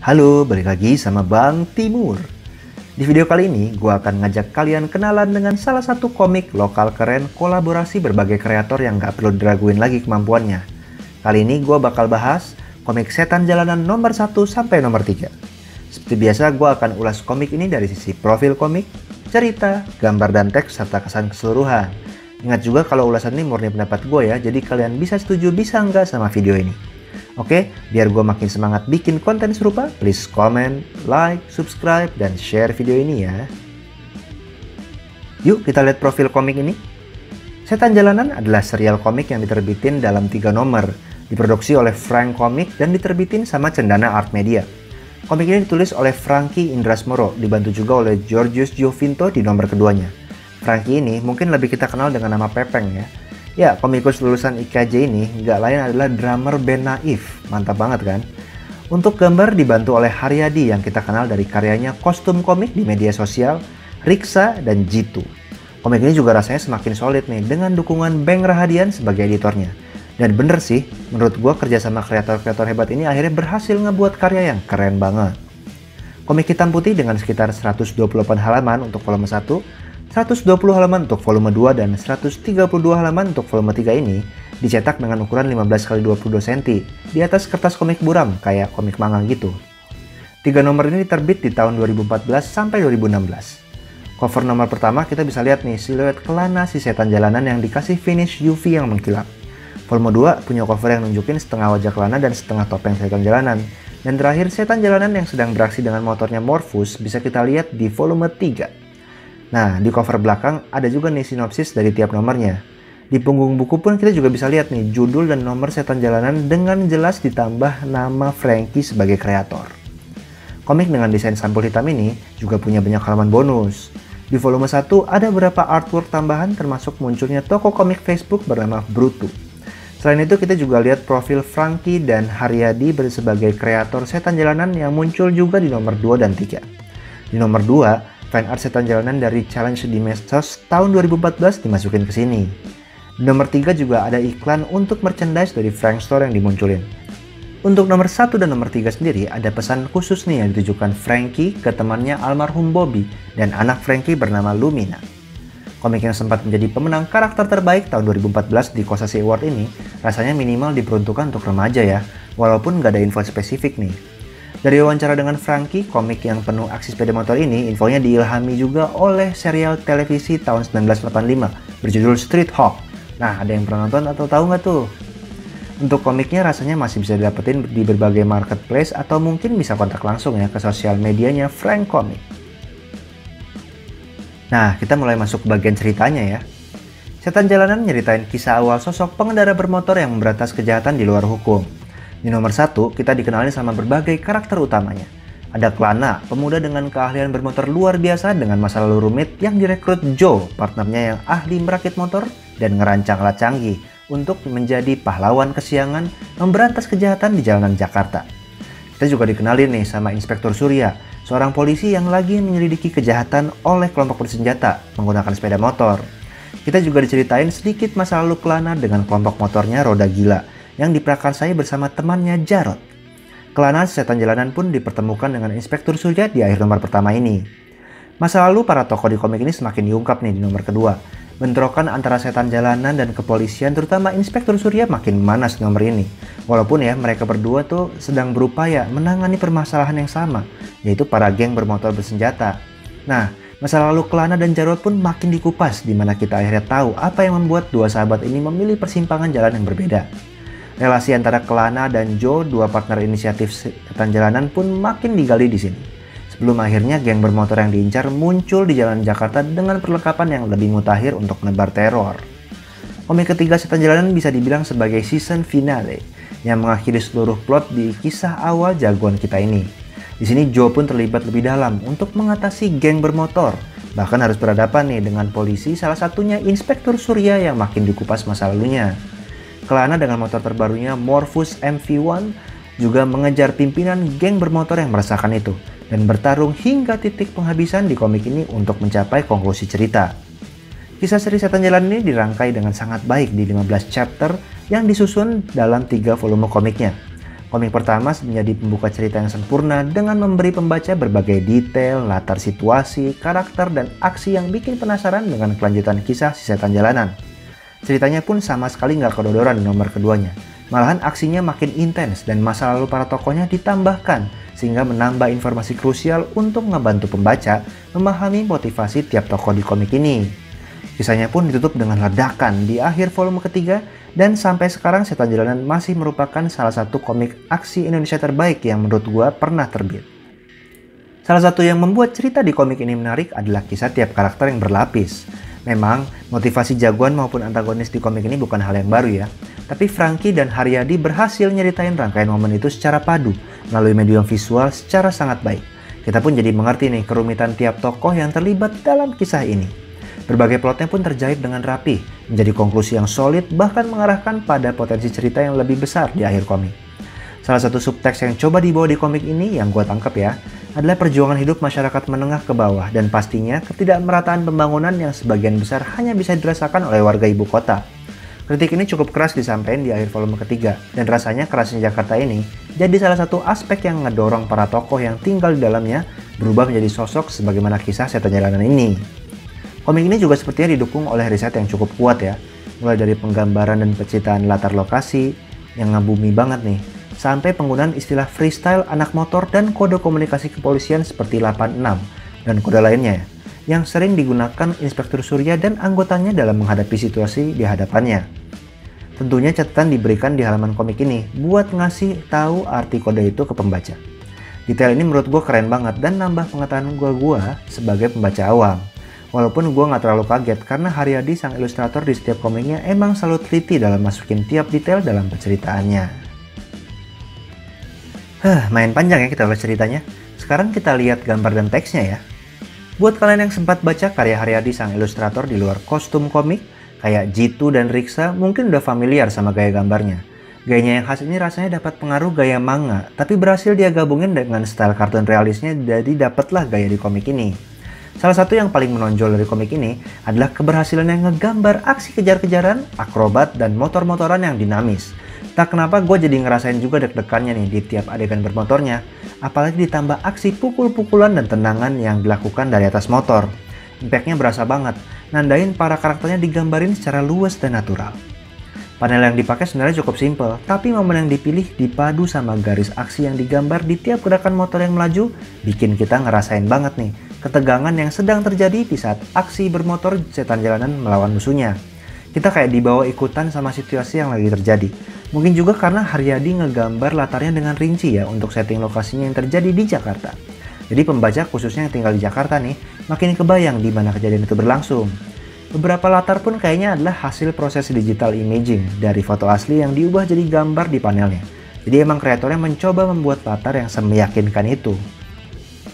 Halo, balik lagi sama Bang Timur. Di video kali ini, gue akan ngajak kalian kenalan dengan salah satu komik lokal keren kolaborasi berbagai kreator yang gak perlu diraguin lagi kemampuannya. Kali ini gue bakal bahas komik Setan Jalanan nomor 1 sampai nomor 3. Seperti biasa, gue akan ulas komik ini dari sisi profil komik, cerita, gambar dan teks, serta kesan keseluruhan. Ingat juga kalau ulasan ini murni pendapat gue ya, jadi kalian bisa setuju bisa enggak sama video ini. Oke, biar gue makin semangat bikin konten serupa, please comment, like, subscribe, dan share video ini ya. Yuk kita lihat profil komik ini. Setan Jalanan adalah serial komik yang diterbitin dalam 3 nomor, diproduksi oleh Frank Comics dan diterbitin sama Cendana Art Media. Komik ini ditulis oleh Franky Indrasmoro, dibantu juga oleh Georgius Giovinto di nomor keduanya. Franky ini mungkin lebih kita kenal dengan nama Pepeng ya. Ya, komikus lulusan IKJ ini nggak lain adalah drummer band Naif. Mantap banget kan? Untuk gambar dibantu oleh Haryadi yang kita kenal dari karyanya kostum komik di media sosial, Riksa, dan Jitu. Komik ini juga rasanya semakin solid nih dengan dukungan Beng Rahadian sebagai editornya. Dan bener sih, menurut gua kerjasama kreator-kreator hebat ini akhirnya berhasil ngebuat karya yang keren banget. Komik hitam putih dengan sekitar 128 halaman untuk volume 1, 120 halaman untuk volume 2 dan 132 halaman untuk volume 3 ini dicetak dengan ukuran 15x22 cm di atas kertas komik buram kayak komik manga gitu. 3 nomor ini diterbit di tahun 2014 sampai 2016. Cover nomor pertama kita bisa lihat nih siluet kelana si setan jalanan yang dikasih finish UV yang mengkilap. Volume 2 punya cover yang nunjukin setengah wajah kelana dan setengah topeng setan jalanan. Dan terakhir setan jalanan yang sedang beraksi dengan motornya Morphus bisa kita lihat di volume 3. Nah, di cover belakang ada juga nih sinopsis dari tiap nomornya. Di punggung buku pun kita juga bisa lihat nih judul dan nomor setan jalanan dengan jelas ditambah nama Franky sebagai kreator. Komik dengan desain sampul hitam ini juga punya banyak halaman bonus. Di volume 1 ada beberapa artwork tambahan termasuk munculnya toko komik Facebook bernama Brutu. Selain itu kita juga lihat profil Franky dan Haryadi sebagai kreator setan jalanan yang muncul juga di nomor 2 dan 3. Di nomor 2, fan art setan jalanan dari challenge di medsos tahun 2014 dimasukin ke sini. Di nomor 3 juga ada iklan untuk merchandise dari Frank Store yang dimunculin. Untuk nomor 1 dan nomor 3 sendiri ada pesan khusus nih yang ditujukan Franky ke temannya almarhum Bobby dan anak Franky bernama Lumina. Komik yang sempat menjadi pemenang karakter terbaik tahun 2014 di Kosasi Award ini rasanya minimal diperuntukkan untuk remaja ya, walaupun nggak ada info spesifik nih. Dari wawancara dengan Franky, komik yang penuh aksi sepeda motor ini infonya diilhami juga oleh serial televisi tahun 1985 berjudul Street Hawk. Nah, ada yang pernah nonton atau tahu nggak tuh? Untuk komiknya rasanya masih bisa didapetin di berbagai marketplace atau mungkin bisa kontak langsung ya ke sosial medianya Frank Comics. Nah, kita mulai masuk ke bagian ceritanya ya. Setan Jalanan nyeritain kisah awal sosok pengendara bermotor yang memberantas kejahatan di luar hukum. Di nomor 1, kita dikenalin sama berbagai karakter utamanya. Ada Klana, pemuda dengan keahlian bermotor luar biasa dengan masa lalu rumit yang direkrut Joe, partnernya yang ahli merakit motor dan ngerancang alat canggih untuk menjadi pahlawan kesiangan memberantas kejahatan di jalanan Jakarta. Kita juga dikenalin nih sama Inspektur Surya, seorang polisi yang lagi menyelidiki kejahatan oleh kelompok bersenjata menggunakan sepeda motor. Kita juga diceritain sedikit masa lalu Klana dengan kelompok motornya Roda Gila yang diprakarsai bersama temannya Jarod. Kelana setan jalanan pun dipertemukan dengan Inspektur Surya di akhir nomor pertama ini. Masa lalu para tokoh di komik ini semakin diungkap nih di nomor kedua. Bentrokan antara setan jalanan dan kepolisian terutama Inspektur Surya makin memanas di nomor ini. Walaupun ya mereka berdua tuh sedang berupaya menangani permasalahan yang sama, yaitu para geng bermotor bersenjata. Nah, masa lalu Kelana dan Jarod pun makin dikupas di mana kita akhirnya tahu apa yang membuat dua sahabat ini memilih persimpangan jalan yang berbeda. Relasi antara Kelana dan Joe, dua partner inisiatif setan jalanan pun makin digali di sini. Sebelum akhirnya geng bermotor yang diincar muncul di jalan Jakarta dengan perlengkapan yang lebih mutakhir untuk menebar teror. Komik ketiga setan jalanan bisa dibilang sebagai season finale yang mengakhiri seluruh plot di kisah awal jagoan kita ini. Di sini Joe pun terlibat lebih dalam untuk mengatasi geng bermotor. Bahkan harus berhadapan nih dengan polisi, salah satunya Inspektur Surya yang makin dikupas masa lalunya. Kelana dengan motor terbarunya Morphus MV1 juga mengejar pimpinan geng bermotor yang meresahkan itu dan bertarung hingga titik penghabisan di komik ini untuk mencapai konklusi cerita. Kisah seri Setan Jalanan ini dirangkai dengan sangat baik di 15 chapter yang disusun dalam 3 volume komiknya. Komik pertama menjadi pembuka cerita yang sempurna dengan memberi pembaca berbagai detail, latar situasi, karakter, dan aksi yang bikin penasaran dengan kelanjutan kisah si setan jalanan. Ceritanya pun sama sekali nggak kedodoran di nomor keduanya. Malahan aksinya makin intens dan masa lalu para tokohnya ditambahkan sehingga menambah informasi krusial untuk ngebantu pembaca memahami motivasi tiap tokoh di komik ini. Kisahnya pun ditutup dengan ledakan di akhir volume ketiga dan sampai sekarang Setan Jalanan masih merupakan salah satu komik aksi Indonesia terbaik yang menurut gua pernah terbit. Salah satu yang membuat cerita di komik ini menarik adalah kisah tiap karakter yang berlapis. Memang motivasi jagoan maupun antagonis di komik ini bukan hal yang baru ya. Tapi Franky dan Haryadi berhasil nyeritain rangkaian momen itu secara padu melalui medium visual secara sangat baik. Kita pun jadi mengerti nih kerumitan tiap tokoh yang terlibat dalam kisah ini. Berbagai plotnya pun terjahit dengan rapi, menjadi konklusi yang solid bahkan mengarahkan pada potensi cerita yang lebih besar di akhir komik. Salah satu subteks yang coba dibawa di komik ini yang gue tangkap ya, adalah perjuangan hidup masyarakat menengah ke bawah dan pastinya ketidakmerataan pembangunan yang sebagian besar hanya bisa dirasakan oleh warga ibu kota. Kritik ini cukup keras disampaikan di akhir volume ketiga, dan rasanya kerasnya Jakarta ini jadi salah satu aspek yang ngedorong para tokoh yang tinggal di dalamnya berubah menjadi sosok sebagaimana kisah Setan Jalanan ini. Komik ini juga sepertinya didukung oleh riset yang cukup kuat ya, mulai dari penggambaran dan pencitraan latar lokasi yang ngebumi banget nih, sampai penggunaan istilah freestyle anak motor dan kode komunikasi kepolisian seperti 86 dan kode lainnya yang sering digunakan Inspektur Surya dan anggotanya dalam menghadapi situasi di hadapannya. Tentunya catatan diberikan di halaman komik ini buat ngasih tahu arti kode itu ke pembaca. Detail ini menurut gue keren banget dan nambah pengetahuan gue sebagai pembaca awam. Walaupun gue gak terlalu kaget karena Haryadi sang ilustrator di setiap komiknya emang selalu teliti dalam masukin tiap detail dalam penceritaannya. Main panjang ya kita bahas ceritanya. Sekarang kita lihat gambar dan teksnya ya. Buat kalian yang sempat baca karya Haryadi sang ilustrator di luar kostum komik, kayak Jitu dan Riksa mungkin udah familiar sama gaya gambarnya. Gayanya yang khas ini rasanya dapat pengaruh gaya manga, tapi berhasil dia gabungin dengan style kartun realisnya jadi dapatlah gaya di komik ini. Salah satu yang paling menonjol dari komik ini adalah keberhasilan yang ngegambar aksi kejar-kejaran, akrobat, dan motor-motoran yang dinamis. Tak kenapa gue jadi ngerasain juga deg-degannya nih di tiap adegan bermotornya, apalagi ditambah aksi pukul-pukulan dan tendangan yang dilakukan dari atas motor. Impactnya berasa banget, nandain para karakternya digambarin secara luas dan natural. Panel yang dipakai sebenarnya cukup simpel, tapi momen yang dipilih dipadu sama garis aksi yang digambar di tiap gerakan motor yang melaju, bikin kita ngerasain banget nih ketegangan yang sedang terjadi di saat aksi bermotor setan jalanan melawan musuhnya. Kita kayak dibawa ikutan sama situasi yang lagi terjadi. Mungkin juga karena Haryadi ngegambar latarnya dengan rinci ya untuk setting lokasinya yang terjadi di Jakarta. Jadi pembaca khususnya yang tinggal di Jakarta nih, makin kebayang di mana kejadian itu berlangsung. Beberapa latar pun kayaknya adalah hasil proses digital imaging dari foto asli yang diubah jadi gambar di panelnya. Jadi emang kreatornya mencoba membuat latar yang semeyakinkan itu.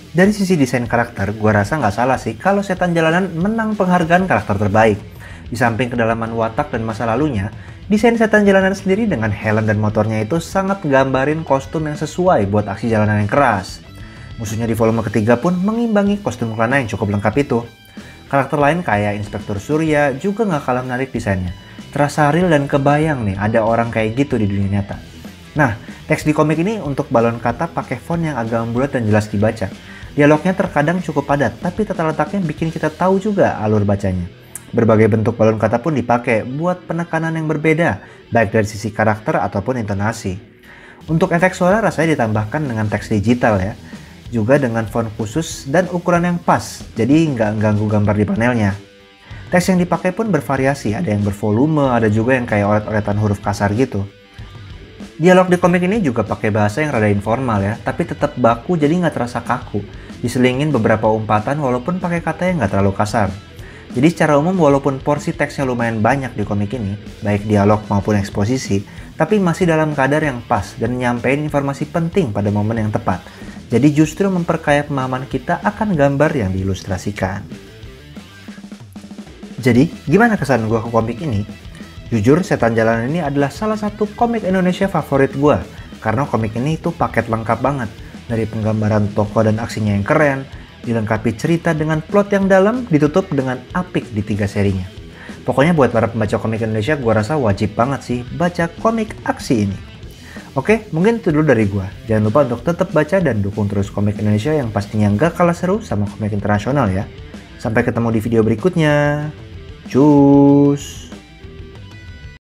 Dari sisi desain karakter, gue rasa nggak salah sih kalau Setan Jalanan menang penghargaan karakter terbaik. Di samping kedalaman watak dan masa lalunya, desain Setan Jalanan sendiri dengan helm dan motornya itu sangat gambarin kostum yang sesuai buat aksi jalanan yang keras. Musuhnya di volume ketiga pun mengimbangi kostum kelana yang cukup lengkap itu. Karakter lain kayak Inspektur Surya juga nggak kalah menarik desainnya. Terasa real dan kebayang nih ada orang kayak gitu di dunia nyata. Nah, teks di komik ini untuk balon kata pakai font yang agak bulat dan jelas dibaca. Dialognya terkadang cukup padat, tapi tata letaknya bikin kita tahu juga alur bacanya. Berbagai bentuk balon kata pun dipakai buat penekanan yang berbeda, baik dari sisi karakter ataupun intonasi. Untuk efek suara rasanya ditambahkan dengan teks digital ya, juga dengan font khusus dan ukuran yang pas, jadi nggak ganggu gambar di panelnya. Teks yang dipakai pun bervariasi, ada yang bervolume, ada juga yang kayak oret-oretan huruf kasar gitu. Dialog di komik ini juga pakai bahasa yang rada informal ya, tapi tetap baku jadi nggak terasa kaku. Diselingin beberapa umpatan walaupun pakai kata yang nggak terlalu kasar. Jadi secara umum walaupun porsi teksnya lumayan banyak di komik ini, baik dialog maupun eksposisi, tapi masih dalam kadar yang pas dan nyampein informasi penting pada momen yang tepat. Jadi justru memperkaya pemahaman kita akan gambar yang diilustrasikan. Jadi gimana kesan gue ke komik ini? Jujur, Setan Jalanan ini adalah salah satu komik Indonesia favorit gue, karena komik ini itu paket lengkap banget. Dari penggambaran tokoh dan aksinya yang keren, dilengkapi cerita dengan plot yang dalam, ditutup dengan apik di 3 serinya. Pokoknya buat para pembaca komik Indonesia, gue rasa wajib banget sih baca komik aksi ini. Oke, mungkin itu dulu dari gua. Jangan lupa untuk tetap baca dan dukung terus komik Indonesia yang pastinya nggak kalah seru sama komik internasional ya. Sampai ketemu di video berikutnya. Cus!